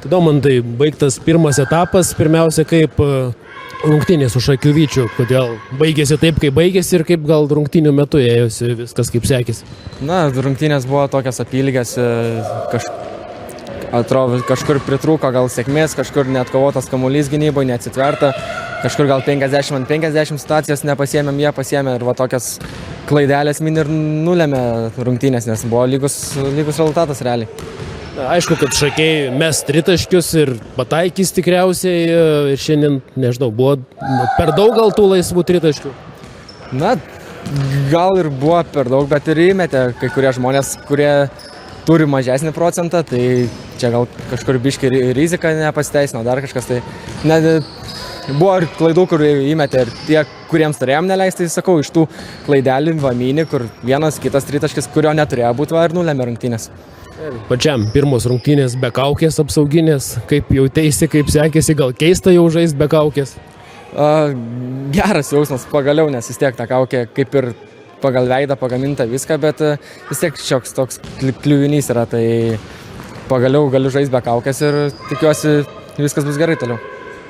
Daumantai, baigtas pirmas etapas, pirmiausia kaip rungtynės su Šakių Vyčiu, kodėl baigėsi taip, kaip baigėsi ir kaip gal rungtynių metu ėjosi viskas kaip sekėsi. Na, rungtynės buvo tokias apylygės, atrodo, kažkur pritrūko gal sėkmės, kažkur neatkovotas kamuolys gynyboje, neatsitverta, kažkur gal 50-50 situacijos nepasiėmėm, jie pasiėmė ir va tokias klaidelės min ir nulėmė rungtynės, nes buvo lygus rezultatas realiai. Aišku, kad Šakiai mes tritaškius ir pataikys tikriausiai ir šiandien, nežinau, buvo per daug gal tų laisvų tritaškių? Na, gal ir buvo per daug, bet ir įmetė kai kurie žmonės, kurie turi mažesnį procentą, tai čia gal kažkur biškai rizika nepasiteisino, dar kažkas tai. Buvo ir klaidų, kur įmetė ir tie, kuriems turėjom neleisti, sakau, iš tų klaidelių vamynį, kur vienas kitas tritaškis, kurio neturėjo būti, ir nulėmė rungtynės. Pačiam pirmos rungtynės be kaukės apsauginės, kaip jauteisi, kaip sekėsi, gal keista jau žaisti be kaukės? Geras jausmas pagaliau, nes vis tiek ta kaukė kaip ir pagal veidą pagaminta viską, bet vis tiek šioks toks kliuvinys yra, tai pagaliau galiu žaisti be kaukės ir tikiuosi viskas bus gerai toliau.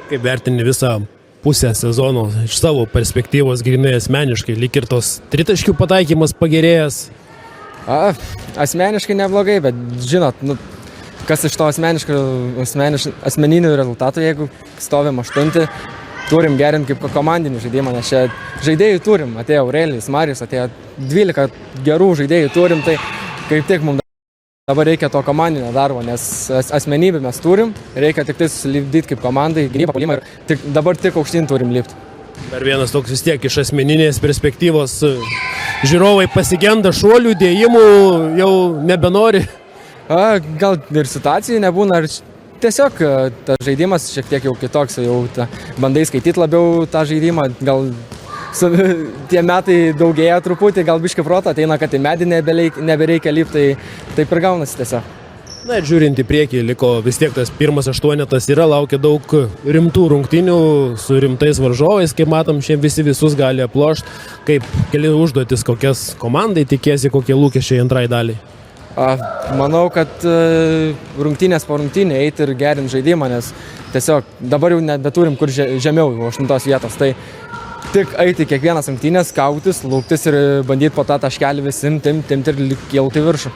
Kaip vertini visą pusę sezono iš savo perspektyvos grynai asmeniškai, lyg ir tos tritaškių pataikymas pagerėjęs? Asmeniškai neblogai, bet žinot, kas iš to asmeninių rezultatų, jeigu stovim 8, turim gerinti kaip komandinį žaidimą, nes čia žaidėjų turim, atėjo Aurelijus, Marijus, atėjo 12 gerų žaidėjų turim, tai kaip tik mums dabar reikia to komandinio darbo, nes asmenybę mes turim, reikia tik tai susilipdyti kaip komandai, gynybą, puolimą ir dabar tik aukštyn turim lipti. Dar vienas toks vis tiek iš asmeninės perspektyvos, žiūrovai pasigenda šuolių, dėjimų, jau nebenori. Gal ir situacijų nebūna, ar tiesiog tas žaidimas šiek tiek jau kitoks, jau bandai skaityti labiau tą žaidimą, gal tie metai daugėja truputį, gal biški proto ateina, kad į medį nebereikia lipti, tai taip ir gaunasi tiesiog. Na ir žiūrint į priekį, liko vis tiek tas pirmas 8 yra, laukia daug rimtų rungtynių su rimtais varžovais, kaip matom, šiandien visus gali aplošti, kaip keli užduotis, kokias komandai tikėsi, kokie lūkesčiai antrai daliai. Manau, kad rungtynės po rungtynį eiti ir gerinti žaidimą, nes tiesiog dabar jau nebeturim kur žemiau 8 vietos, tai tik eiti kiekvienas rungtynės, kautis, lūktis ir bandyti po tą taškelį vis imti ir kilti viršų.